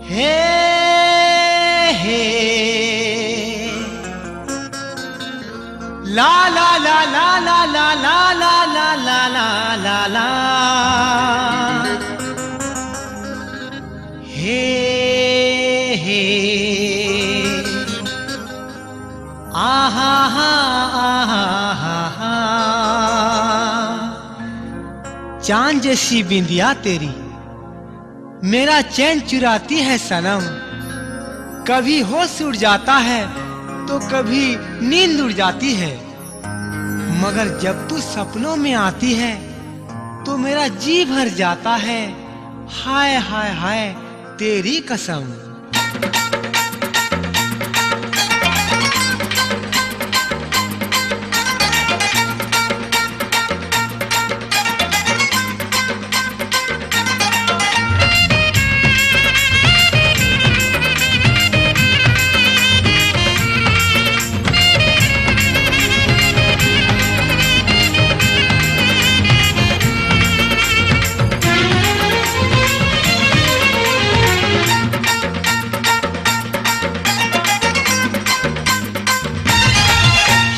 हे हे ला ला ला ला ला ला ला ला ला ला ला ला ला हे हे आहा हा आहा हा चांद जैसी बिंदिया तेरी मेरा चैन चुराती है सनम। कभी होश उड़ जाता है तो कभी नींद उड़ जाती है, मगर जब तू सपनों में आती है तो मेरा जी भर जाता है। हाय हाय हाय तेरी कसम।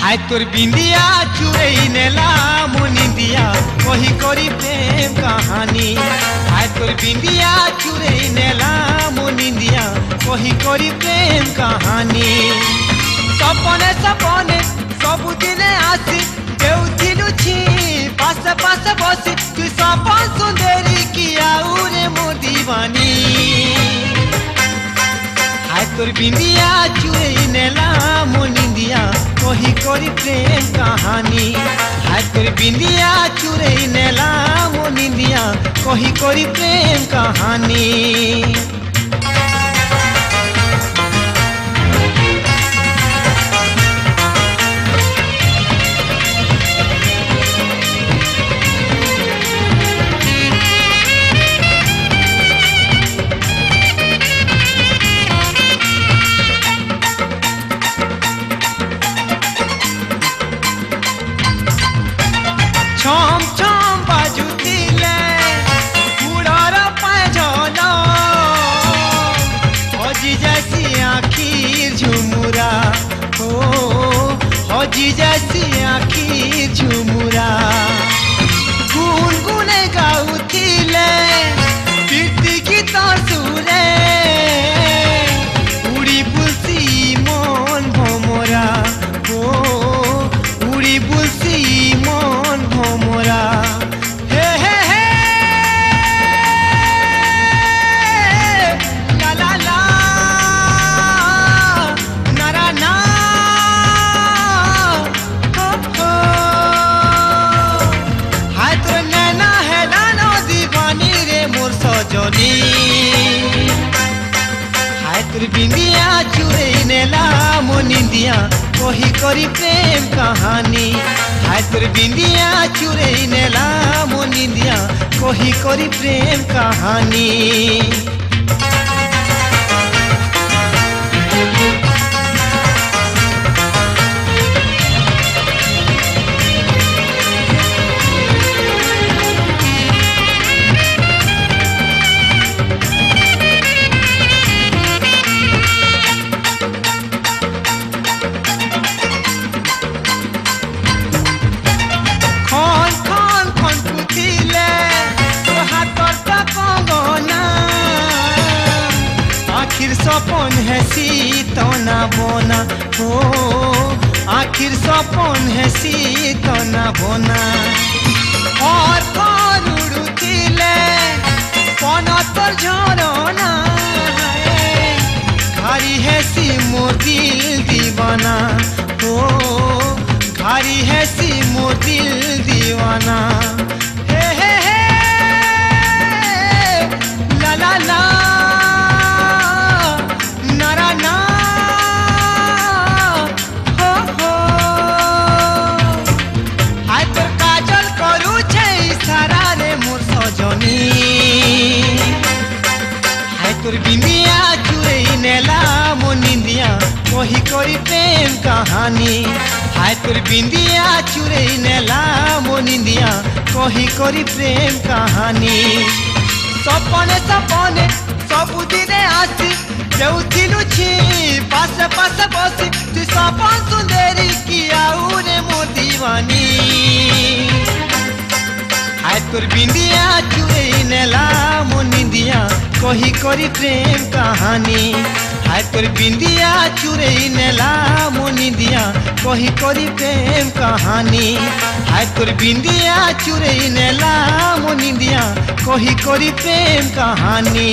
हाय तोर बिंदिया चुरई नेला मुनिंदिया वही करी प्रेम कहानी। हाय तोर बिंदिया चुरई नेला मुनिंदिया वही करी प्रेम कहानी। सपने सपने सबुदिने आसी देउथिलु छी पास पास बसी तू सपन सुंदरी किया उरे मो दीवानी। हाय तोर बिंदिया चुरई नेला मुनिंदिया वही करी प्रेम कहानी। हाय तोर बिंदिया चुरई नेला मुनिंदिया वही करी प्रेम कहानी। छम छम बाजुतिले उड़ार पायझला हजी जैसी आखिर झुमुरा हो हजी जैसी आखिर झुमुरा। गुनगुने गाउतिले प्रीति गीत सुरे उड़ी बुलसी मन भमरा हो उड़ी बुलसी मन भमरा। हे हे हे ला ला ला नारा ना हो हो। हाय तोर नैना है लानो दीवानी रे मोर सजनी। हाय तोर बिंदिया चुरई नेला मुनिंदिया वही करी प्रेम कहानी। हाय तोर बिंदिया चुरई नेला मुनिंदिया वही करी प्रेम कहानी। खन खन खन पुतिले तो हाथर तक गना आखिर सपन है सीतना बोना हो आखिर सपन है सीतना बोना। और कौन उड़ुतिले कौन तर झरना घारी है सी मोर दिल दीवाना हो घारी है सी मोर दिल दीवाना। हे हे हे ला ला ला नारा ना हो हो। हाय तोर काजल करू छे इशारा रे मोर सजनी। हाय तोर बिंदिया चुरई नेला मुनिंदिया वही करी प्रेम कहानी। हाय तोर बिंदिया चुरई नेला मुनिंदिया वही करी प्रेम कहानी। सपने सपने सबुदिने आसी देउथिलु छि पास पास बसी तु सपन सुंदरी किया उरे मो दीवानी हाय तोर बिंदिया चुरे नेला मो निंदिया कही करी प्रेम कहानी हाय तोर बिंदिया चुरे नेला मो निंदिया कही करी प्रेम कहानी हाय तोर बिंदिया चुरे नेला मो निंदिया कही करी प्रेम कहानी।